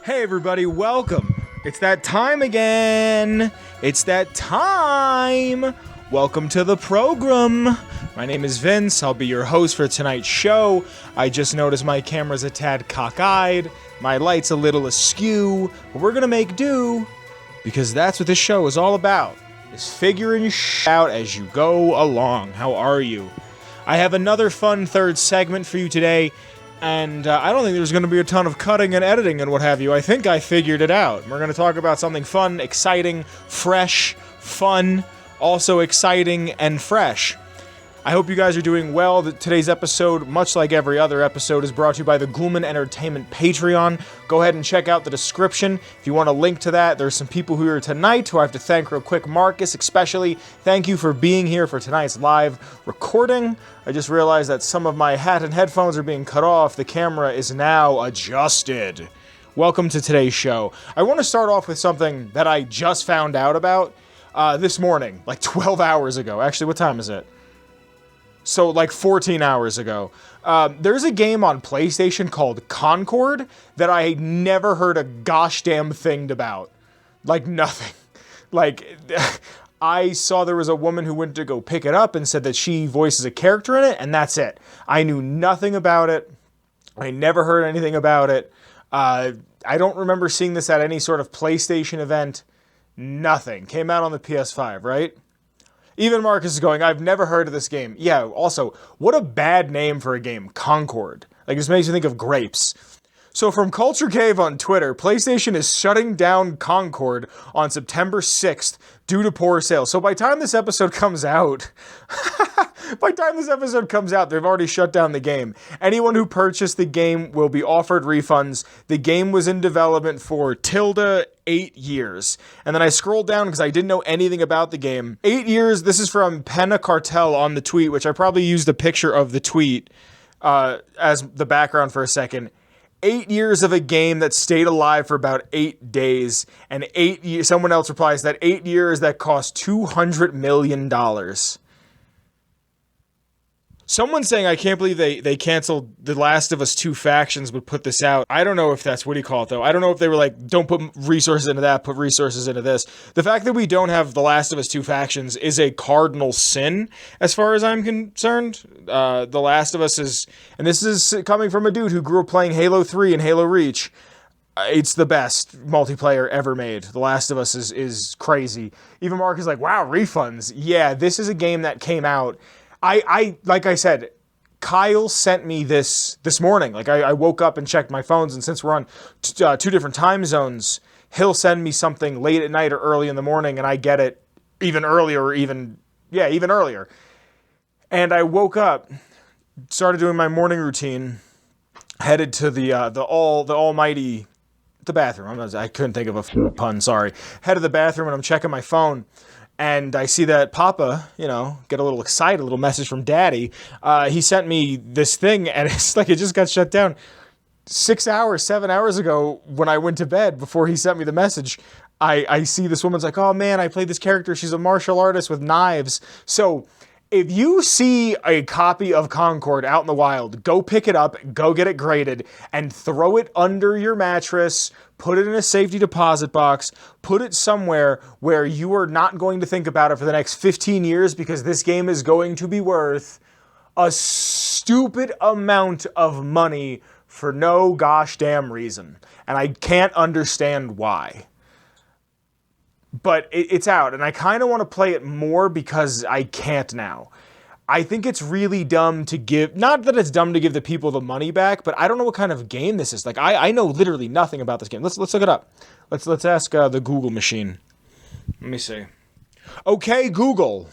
Hey everybody, welcome. It's that time again. It's that time. Welcome to the program. My name is Vince. I'll be your host for tonight's show. I just noticed my camera's a tad cockeyed. My light's a little askew. But we're gonna make do, because that's what this show is all about. Is figuring out as you go along. How are you? I have another fun third segment for you today. And I don't think there's going to be a ton of cutting and editing and what have you. I think I figured it out. We're going to talk about something fun, exciting, fresh, fun, also exciting and fresh. I hope you guys are doing well. Today's episode, much like every other episode, is brought to you by the Ghoulman Entertainment Patreon. Go ahead and check out the description if you want a link to that. There's some people who are here tonight who I have to thank real quick. Marcus, especially, thank you for being here for tonight's live recording. I just realized that some of my hat and headphones are being cut off. The camera is now adjusted. Welcome to today's show. I want to start off with something that I just found out about this morning, like 12 hours ago. Actually, what time is it? So, like 14 hours ago. There's a game on PlayStation called Concord that I never heard a gosh damn thing about. Like, nothing. Like, I saw there was a woman who went to go pick it up and said that she voices a character in it, and that's it. I knew nothing about it. I never heard anything about it. I don't remember seeing this at any sort of PlayStation event. Nothing. Came out on the PS5, right? Even Marcus is going, I've never heard of this game. Yeah, also, what a bad name for a game, Concord. Like, this makes you think of grapes. So from Culture Cave on Twitter, PlayStation is shutting down Concord on September 6th due to poor sales. So by the time this episode comes out, they've already shut down the game. Anyone who purchased the game will be offered refunds. The game was in development for 8 years. And then I scrolled down because I didn't know anything about the game. 8 years, this is from Penna Cartel on the tweet, which I probably used a picture of the tweet as the background for a second. 8 years of a game that stayed alive for about 8 days, and 8 years, someone else replies that 8 years that cost $200 million. Someone's saying, I can't believe they canceled The Last of Us 2 Factions but put this out. I don't know if that's, what do you call it though? I don't know if they were like, don't put resources into that, put resources into this. The fact that we don't have The Last of Us 2 Factions is a cardinal sin, as far as I'm concerned. The Last of Us is, and this is coming from a dude who grew up playing Halo 3 and Halo Reach. It's the best multiplayer ever made. The Last of Us is crazy. Even Mark is like, wow, refunds. Yeah, this is a game that came out. I like I said, Kyle sent me this morning. Like, I woke up and checked my phones, and since we're on two different time zones, he'll send me something late at night or early in the morning, and I get it even earlier, or even earlier. And I woke up, started doing my morning routine, headed to the almighty, the bathroom. I couldn't think of a pun, sorry. Head to the bathroom, and I'm checking my phone. And I see that Papa, get a little excited, a little message from Daddy. He sent me this thing, and it's like it just got shut down 7 hours ago when I went to bed before he sent me the message. I see this woman's like, oh man, I played this character. She's a martial artist with knives. So if you see a copy of Concord out in the wild, go pick it up, go get it graded, and throw it under your mattress, put it in a safety deposit box, put it somewhere where you are not going to think about it for the next 15 years, because this game is going to be worth a stupid amount of money for no gosh damn reason. And I can't understand why. But it's out, and I kind of want to play it more because I can't now. I think it's really dumb to give, not that it's dumb to give the people the money back, but I don't know what kind of game this is. Like, I know literally nothing about this game. Let's look it up. Let's ask the Google machine. Let me see. Okay, Google.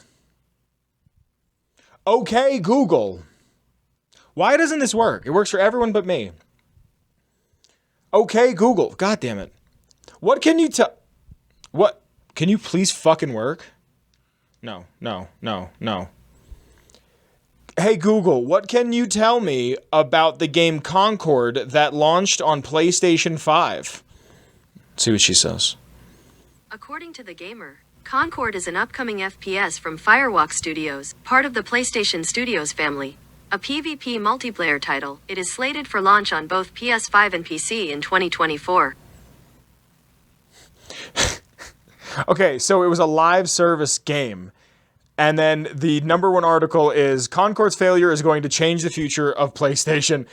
Okay, Google. Why doesn't this work? It works for everyone but me. Okay, Google. God damn it. What can you tell? What? Can you please fucking work? No. Hey Google, what can you tell me about the game Concord that launched on PlayStation 5? Let's see what she says. According to The Gamer, Concord is an upcoming FPS from Firewalk Studios, part of the PlayStation Studios family. A PvP multiplayer title, it is slated for launch on both PS5 and PC in 2024. Okay, so it was a live service game. And then the number one article is Concord's failure is going to change the future of PlayStation.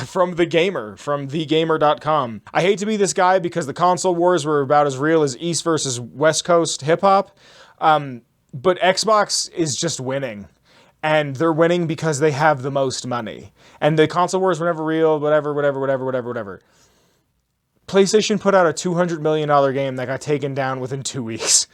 From The Gamer, from thegamer.com. I hate to be this guy because the console wars were about as real as East versus West Coast hip-hop. But Xbox is just winning. And they're winning because they have the most money. And the console wars were never real, whatever. PlayStation put out a $200 million game that got taken down within 2 weeks.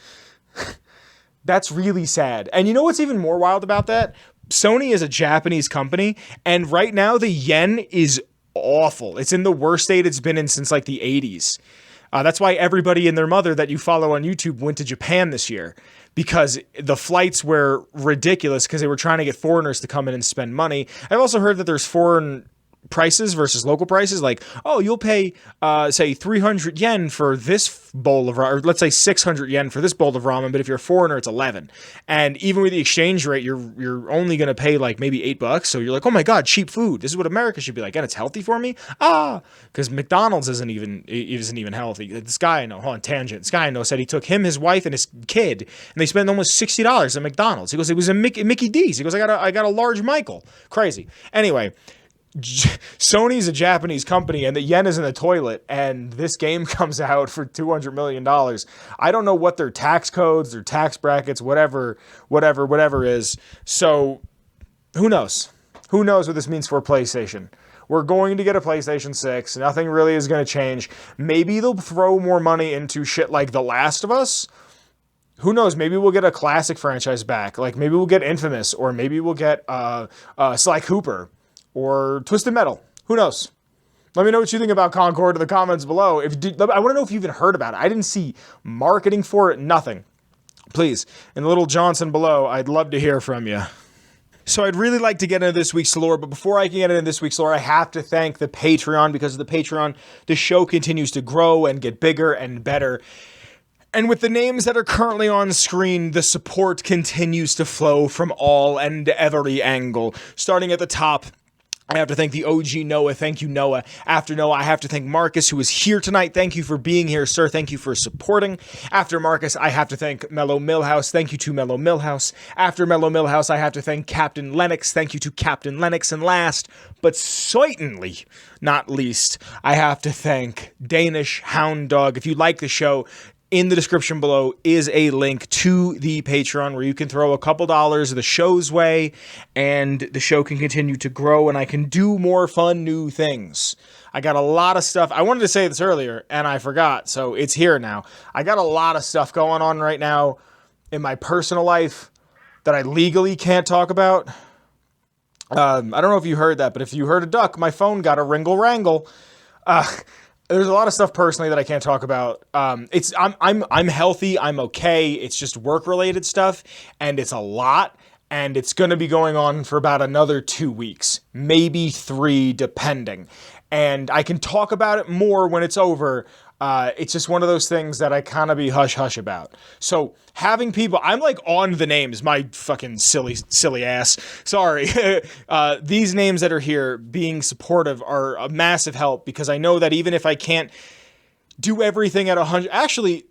That's really sad. And you know what's even more wild about that? Sony is a Japanese company, and right now the yen is awful. It's in the worst state it's been in since like the 80s. That's why everybody and their mother that you follow on YouTube went to Japan this year, because the flights were ridiculous because they were trying to get foreigners to come in and spend money. I've also heard that there's foreign prices versus local prices. Like, oh, you'll pay, say, 300 yen for this bowl of ramen, or let's say 600 yen for this bowl of ramen, but if you're a foreigner, it's 11. And even with the exchange rate, you're only going to pay like maybe $8. So you're like, oh my God, cheap food. This is what America should be like. And it's healthy for me? Because McDonald's isn't even healthy. This guy I know, hold on, tangent. This guy I know said he took him, his wife, and his kid, and they spent almost $60 at McDonald's. He goes, it was a Mickey D's. He goes, I got a large Michael. Crazy. Anyway, Sony's a Japanese company and the yen is in the toilet, and this game comes out for $200 million. I don't know what their tax codes, their tax brackets, whatever is. So who knows? Who knows what this means for PlayStation? We're going to get a PlayStation 6. Nothing really is going to change. Maybe they'll throw more money into shit like The Last of Us. Who knows? Maybe we'll get a classic franchise back. Like maybe we'll get Infamous, or maybe we'll get Sly Cooper. Or Twisted Metal. Who knows? Let me know what you think about Concord in the comments below. I want to know if you even heard about it. I didn't see marketing for it, nothing. Please, in the little Johnson below, I'd love to hear from you. So I'd really like to get into this week's lore, but before I can get into this week's lore, I have to thank the Patreon. Because of the Patreon, the show continues to grow and get bigger and better. And with the names that are currently on screen, the support continues to flow from all and every angle. Starting at the top, I have to thank the OG Noah. Thank you, Noah. After Noah, I have to thank Marcus, who is here tonight. Thank you for being here, sir. Thank you for supporting. After Marcus, I have to thank Mellow Milhouse. Thank you to Mellow Milhouse. After Mellow Milhouse, I have to thank Captain Lennox. Thank you to Captain Lennox. And last, but certainly not least, I have to thank DanishHoundDog. If you like the show, in the description below is a link to the Patreon where you can throw a couple dollars the show's way, and the show can continue to grow and I can do more fun new things. I got a lot of stuff. I wanted to say this earlier and I forgot, so it's here now. I got a lot of stuff going on right now in my personal life that I legally can't talk about. I don't know if you heard that, but if you heard a duck, my phone got a ringle-wrangle. There's a lot of stuff personally that I can't talk about. I'm healthy. I'm okay. It's just work-related stuff, and it's a lot, and it's going to be going on for about another 2 weeks, maybe 3, depending. And I can talk about it more when it's over. It's just one of those things that I kind of be hush-hush about. So having people, I'm like on the names, my fucking silly ass. Sorry. These names that are here being supportive are a massive help, because I know that even if I can't do everything at 100, actually,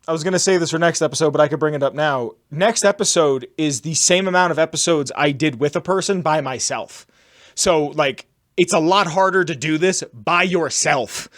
I was going to say this for next episode, but I could bring it up now. Next episode is the same amount of episodes I did with a person by myself. So like, it's a lot harder to do this by yourself.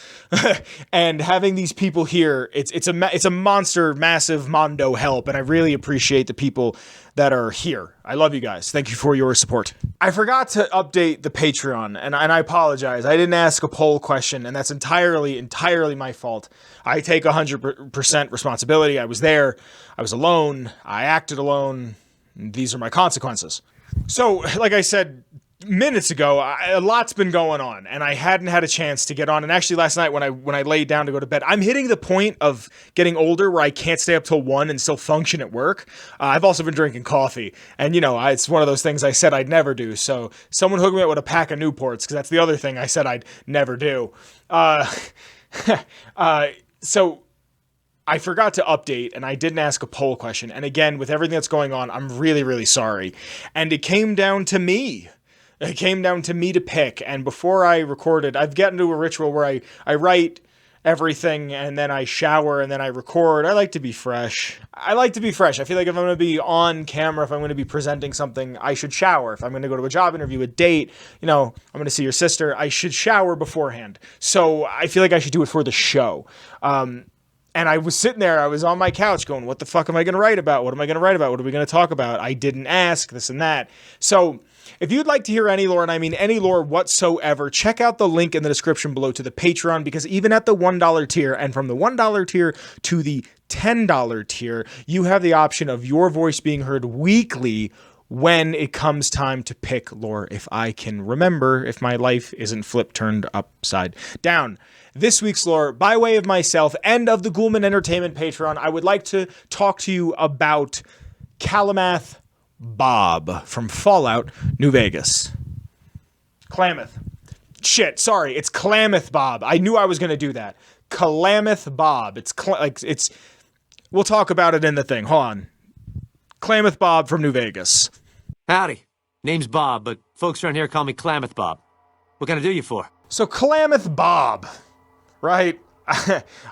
And having these people here, it's a monster, massive mondo help, and I really appreciate the people that are here. I love you guys. Thank you for your support. I forgot to update the Patreon, and I apologize. I didn't ask a poll question, and that's entirely my fault. I take 100% responsibility. I was there. I was alone. I acted alone. These are my consequences. So, like I said minutes ago, a lot's been going on, and I hadn't had a chance to get on. And actually, last night when I laid down to go to bed, I'm hitting the point of getting older where I can't stay up till 1 and still function at work. I've also been drinking coffee, and you know, it's one of those things I said I'd never do. So someone hooked me up with a pack of Newports, because that's the other thing I said I'd never do. So I forgot to update, and I didn't ask a poll question. And again, with everything that's going on, I'm really, really sorry. And it came down to me. It came down to me to pick, and before I recorded, I've gotten into a ritual where I write everything, and then I shower, and then I record. I like to be fresh. I feel like if I'm going to be on camera, if I'm going to be presenting something, I should shower. If I'm going to go to a job interview, a date, I'm going to see your sister, I should shower beforehand. So I feel like I should do it for the show. And I was sitting there, I was on my couch going, what the fuck am I going to write about? What am I going to write about? What are we going to talk about? I didn't ask, this and that. So if you'd like to hear any lore, and I mean any lore whatsoever, check out the link in the description below to the Patreon, because even at the $1 tier, and from the $1 tier to the $10 tier, you have the option of your voice being heard weekly when it comes time to pick lore, if I can remember, if my life isn't turned upside down. This week's lore, by way of myself and of the Ghoulman Entertainment Patreon, I would like to talk to you about Klamath Bob from Fallout New Vegas. Klamath. Shit, sorry, it's Klamath Bob. I knew I was going to do that. Klamath Bob. We'll talk about it in the thing. Hold on. Klamath Bob from New Vegas. Howdy. Name's Bob, but folks around here call me Klamath Bob. What can I do you for? So Klamath Bob, right?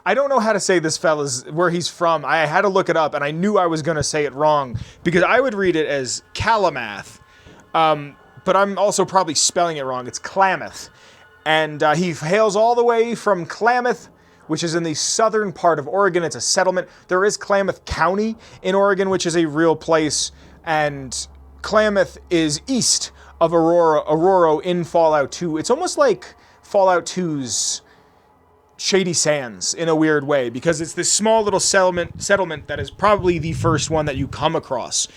I don't know how to say this fella's, where he's from. I had to look it up, and I knew I was going to say it wrong, because I would read it as Kalamath, but I'm also probably spelling it wrong. It's Klamath. And he hails all the way from Klamath, which is in the southern part of Oregon. It's a settlement. There is Klamath County in Oregon, which is a real place, and Klamath is east of Aurora in Fallout 2. It's almost like Fallout 2's Shady Sands in a weird way, because it's this small little settlement that is probably the first one that you come across.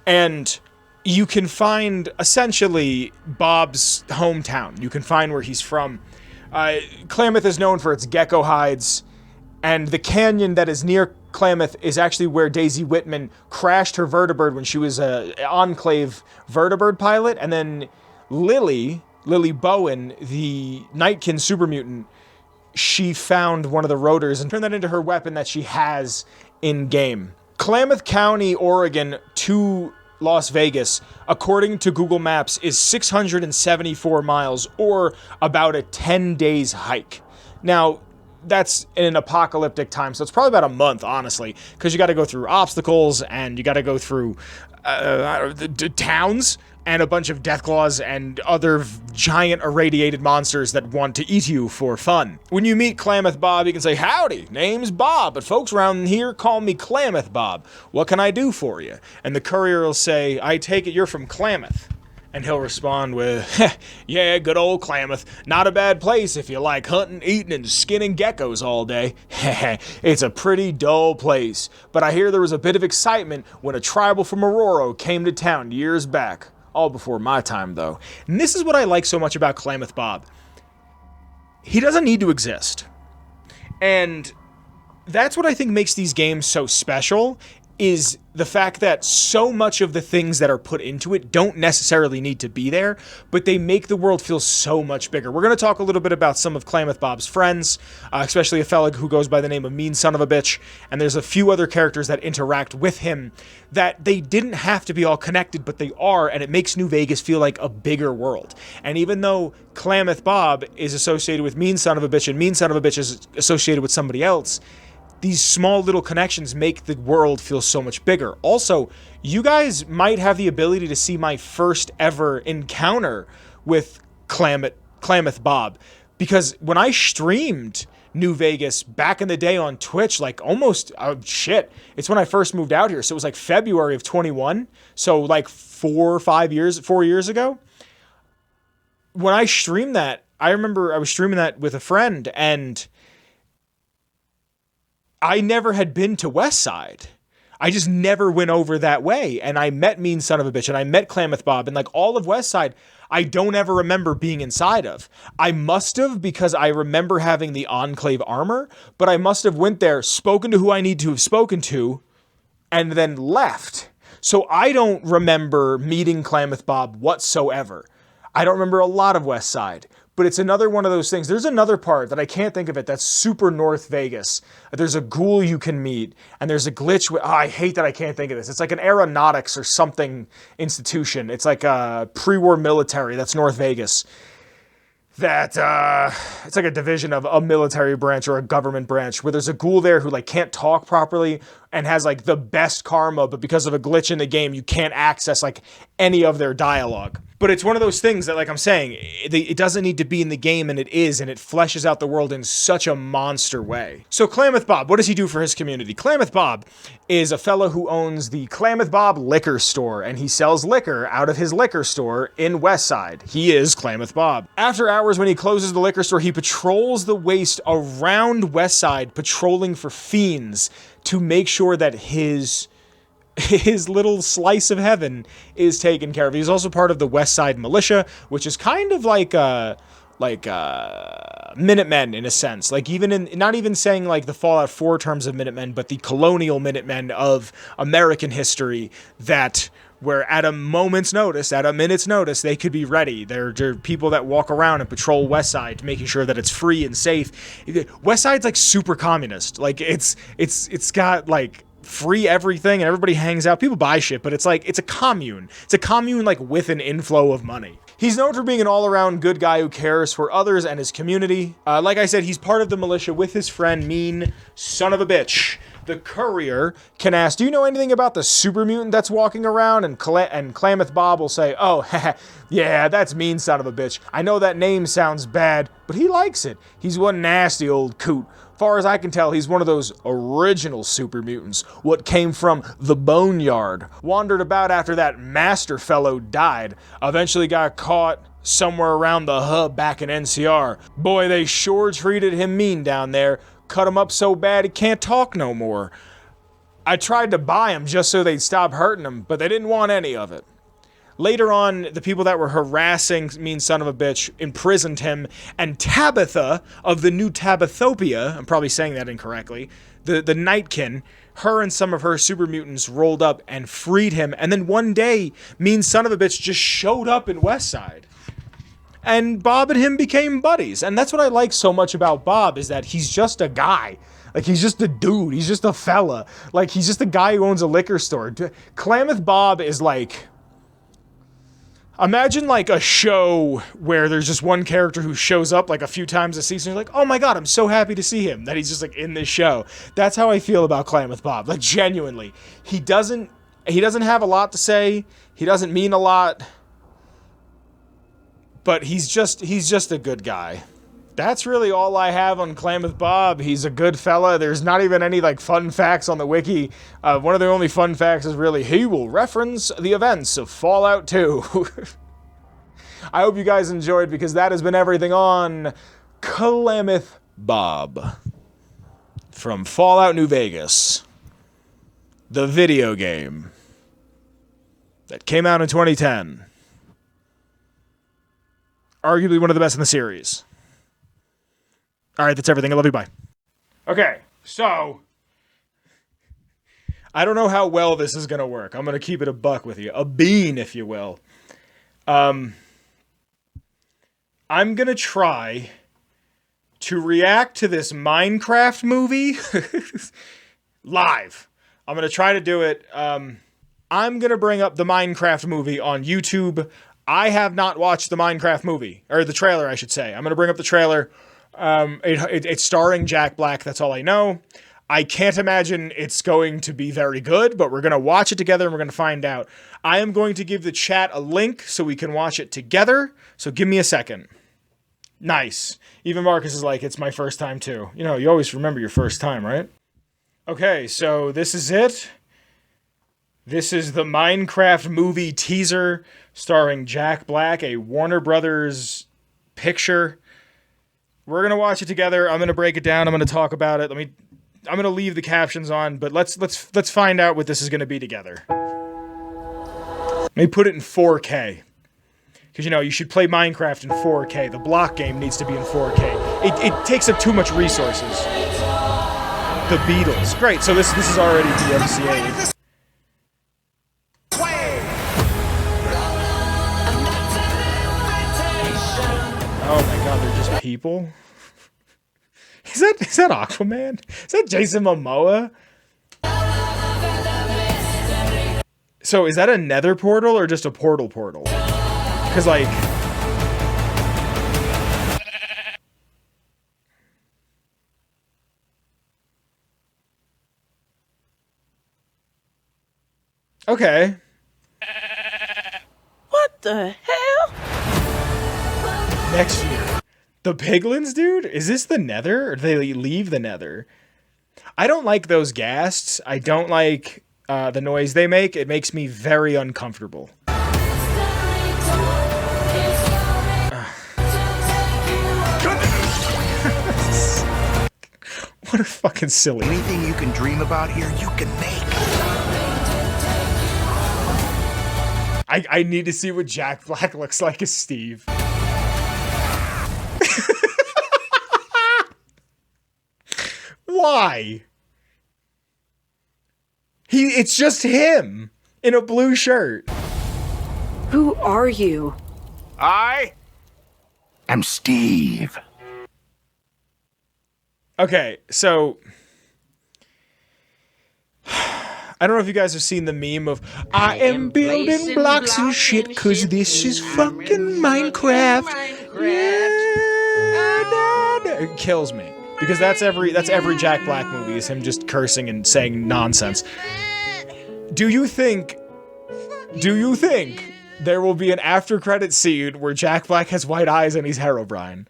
And you can find essentially Bob's hometown. You can find where he's from. Klamath is known for its gecko hides, and the canyon that is near Klamath is actually where Daisy Whitman crashed her vertibird when she was an Enclave vertibird pilot, and then Lily Bowen, the Nightkin super mutant, she found one of the rotors and turned that into her weapon that she has in-game. Klamath County, Oregon to Las Vegas, according to Google Maps, is 674 miles, or about a 10 days hike. Now, that's in an apocalyptic time, so it's probably about a month, honestly, because you got to go through obstacles, and you got to go through towns, and a bunch of deathclaws and other giant irradiated monsters that want to eat you for fun. When you meet Klamath Bob, you can say, "Howdy, name's Bob, but folks around here call me Klamath Bob. What can I do for you?" And the courier will say, "I take it you're from Klamath." And he'll respond with, "Yeah, good old Klamath. Not a bad place if you like hunting, eating, and skinning geckos all day. It's a pretty dull place, but I hear there was a bit of excitement when a tribal from Aurora came to town years back. All before my time, though." And this is what I like so much about Klamath Bob. He doesn't need to exist. And that's what I think makes these games so special, is the fact that so much of the things that are put into it don't necessarily need to be there, but they make the world feel so much bigger. We're going to talk a little bit about some of Klamath Bob's friends, especially a fella who goes by the name of Mean Son of a Bitch, and there's a few other characters that interact with him that they didn't have to be all connected, but they are, and it makes New Vegas feel like a bigger world. And even though Klamath Bob is associated with Mean Son of a Bitch, and Mean Son of a Bitch is associated with somebody else, these small little connections make the world feel so much bigger. Also, you guys might have the ability to see my first ever encounter with Klamath Bob, because when I streamed New Vegas back in the day on Twitch, like almost, it's when I first moved out here. So it was like February of 21. So like 4 years ago. When I streamed that, I remember I was streaming that with a friend, and I never had been to Westside. I just never went over that way. And I met Mean Son of a Bitch, and I met Klamath Bob, and like all of Westside, I don't ever remember being inside of. I must have, because I remember having the Enclave armor, but I must have went there, spoken to who I need to have spoken to, and then left. So I don't remember meeting Klamath Bob whatsoever. I don't remember a lot of Westside. But it's another one of those things. There's another part that I can't think of it that's super North Vegas. There's a ghoul you can meet, and there's a glitch. I hate that I can't think of this. It's like an aeronautics or something institution. It's like a pre-war military. That's North Vegas. that it's like a division of a military branch or a government branch where there's a ghoul there who like can't talk properly and has like the best karma, but because of a glitch in the game, you can't access like any of their dialogue. But it's one of those things that, like I'm saying, it doesn't need to be in the game, and it is, and it fleshes out the world in such a monster way. So Klamath Bob, what does he do for his community? Klamath Bob is a fellow who owns the Klamath Bob liquor store, and he sells liquor out of his liquor store in Westside. He is Klamath Bob. After hours, when he closes the liquor store, he patrols the waste around Westside, patrolling for fiends to make sure that his little slice of heaven is taken care of. He's also part of the West Side Militia, which is kind of like Minutemen in a sense. Like even in, not even saying like the Fallout 4 terms of Minutemen, but the colonial Minutemen of American history that where at a moment's notice, at a minute's notice, they could be ready. They're people that walk around and patrol West Side, making sure that it's free and safe. West Side's like super communist. Like it's got like free everything and everybody hangs out. People buy shit, but it's like, it's a commune. It's a commune like with an inflow of money. He's known for being an all-around good guy who cares for others and his community. Like I said, he's part of the militia with his friend Mean Son of a Bitch. The courier can ask, do you know anything about the super mutant that's walking around? And Klamath Bob will say, oh, yeah, that's Mean Son of a Bitch. I know that name sounds bad, but he likes it. He's one nasty old coot. Far as I can tell, he's one of those original super mutants, what came from the Boneyard. Wandered about after that master fellow died. Eventually got caught somewhere around the hub back in NCR. Boy, they sure treated him mean down there. Cut him up so bad he can't talk no more. I tried to buy him just so they'd stop hurting him, but they didn't want any of it. Later on, the people that were harassing Mean Son of a Bitch imprisoned him, and Tabitha of the new Tabithopia, I'm probably saying that incorrectly, the Nightkin, her and some of her super mutants rolled up and freed him, and then one day, Mean Son of a Bitch just showed up in Westside. And Bob and him became buddies, and that's what I like so much about Bob, is that he's just a guy. Like, he's just a dude, he's just a fella. Like, he's just a guy who owns a liquor store. Klamath Bob is like... Imagine like a show where there's just one character who shows up like a few times a season. You're like, oh my god, I'm so happy to see him, that he's just like in this show. That's how I feel about Klamath Bob. Like, genuinely. He doesn't have a lot to say. He doesn't mean a lot. But he's just a good guy. That's really all I have on Klamath Bob. He's a good fella. There's not even any like fun facts on the wiki. One of the only fun facts is really he will reference the events of Fallout 2. I hope you guys enjoyed, because that has been everything on Klamath Bob from Fallout New Vegas, the video game that came out in 2010. Arguably one of the best in the series. All right, that's everything. I love you. Bye. Okay, so I don't know how well this is going to work. I'm going to keep it a buck with you. A bean, if you will. I'm going to try to react to this Minecraft movie live. I'm going to try to do it. I'm going to bring up the Minecraft movie on YouTube. I have not watched the Minecraft movie, or the trailer, I should say. I'm going to bring up the trailer. It's starring Jack Black, that's all I know. I can't imagine it's going to be very good, but we're going to watch it together and we're going to find out. I am going to give the chat a link so we can watch it together, so give me a second. Nice. Even Marcus is like, it's my first time too. You know, you always remember your first time, right? Okay, so this is it. This is the Minecraft movie teaser starring Jack Black, a Warner Brothers picture. We're going to watch it together. I'm going to break it down. I'm going to talk about it. I'm going to leave the captions on, but let's find out what this is going to be together. Let me put it in 4K. Because, you know, you should play Minecraft in 4K. The block game needs to be in 4K. It takes up too much resources. The Beatles. Great, so this is already DMCA. Oh my god, they're just people? Is that Aquaman? Is that Jason Momoa? So is that a nether portal or just a portal? Because like... Okay. What the hell? Next year. The piglins, dude? Is this the nether? Or do they leave the nether? I don't like those ghasts. I don't like the noise they make. It makes me very uncomfortable. What a fucking silly. Anything you can dream about here, you can make. I need to see what Jack Black looks like as Steve. Why? It's just him in a blue shirt. Who are you? I am Steve. Okay, so I don't know if you guys have seen the meme of I am building blocks and shit cause this is fucking Minecraft. It kills me. Because that's every Jack Black movie is him just cursing and saying nonsense. Do you think there will be an after credit scene where Jack Black has white eyes and he's Herobrine?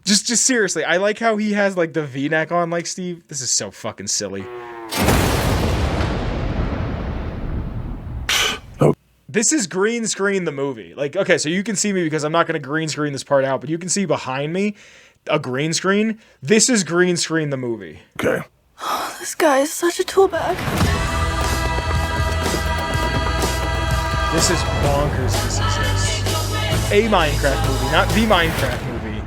Just seriously, I like how he has like the V-neck on like Steve. This is so fucking silly. This is green screen the movie. Like, okay, so you can see me because I'm not going to green screen this part out, but you can see behind me a green screen. This is green screen the movie. Okay. Oh, this guy is such a tool bag. This is bonkers. This exists. A Minecraft movie, not the Minecraft movie.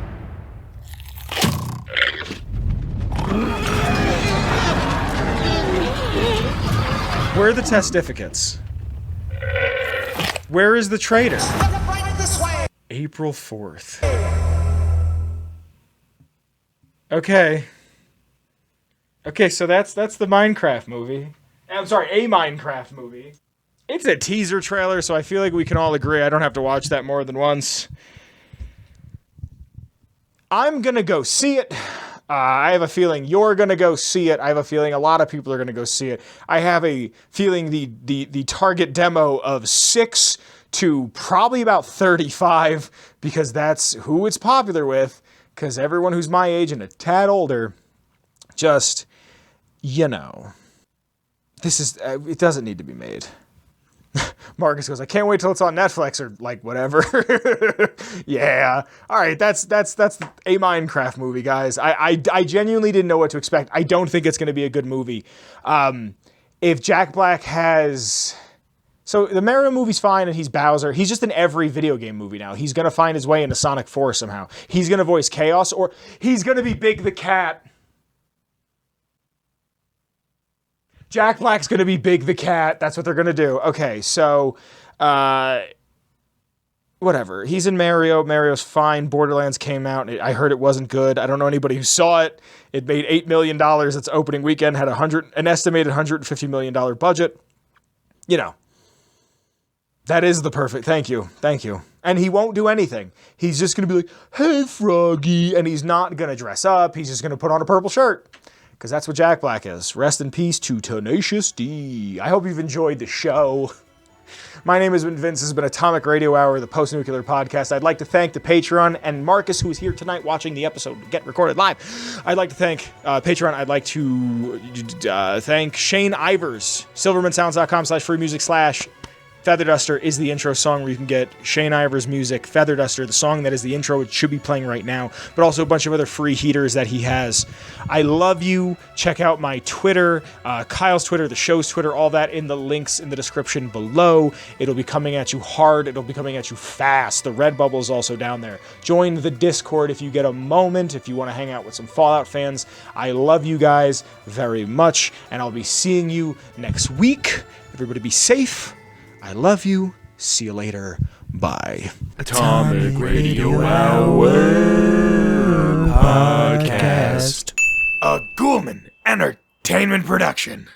Where are the testificates? Where is the traitor? April 4th. Okay. Okay, so that's the Minecraft movie. I'm sorry, a Minecraft movie. It's a teaser trailer, so I feel like we can all agree I don't have to watch that more than once. I'm gonna go see it. I have a feeling you're gonna go see it. I have a feeling a lot of people are gonna go see it. I have a feeling the target demo of 6 to probably about 35, because that's who it's popular with, because everyone who's my age and a tad older, just, you know, this is, it doesn't need to be made. Marcus goes, I can't wait till it's on Netflix or like whatever. Yeah. All right. That's a Minecraft movie, guys. I genuinely didn't know what to expect. I don't think it's going to be a good movie. If Jack Black has, so the Mario movie's fine and he's Bowser. He's just in every video game movie now. He's going to find his way into Sonic 4 somehow. He's going to voice Chaos, or he's going to be Big the Cat. Jack Black's going to be Big the Cat. That's what they're going to do. Okay, so, whatever. He's in Mario. Mario's fine. Borderlands came out. I heard it wasn't good. I don't know anybody who saw it. It made $8 million its opening weekend, had an estimated $150 million budget. You know, that is the perfect, thank you. And he won't do anything. He's just going to be like, hey, Froggy, and he's not going to dress up. He's just going to put on a purple shirt. Because that's what Jack Black is. Rest in peace to Tenacious D. I hope you've enjoyed the show. My name has been Vince. This has been Atomic Radio Hour, the post-nuclear podcast. I'd like to thank the Patreon and Marcus, who is here tonight watching the episode get recorded live. I'd like to thank Patreon. I'd like to thank Shane Ivers. Silvermansounds.com/free music/ Feather Duster is the intro song where you can get Shane Ivers' music, Feather Duster, the song that is the intro. It should be playing right now, but also a bunch of other free heaters that he has. I love you. Check out my Twitter, Kyle's Twitter, the show's Twitter, all that in the links in the description below. It'll be coming at you hard. It'll be coming at you fast. The red bubble is also down there. Join the Discord if you get a moment, if you want to hang out with some Fallout fans. I love you guys very much, and I'll be seeing you next week. Everybody be safe. I love you. See you later. Bye. Atomic Radio Hour Podcast. A Ghoulman Entertainment production.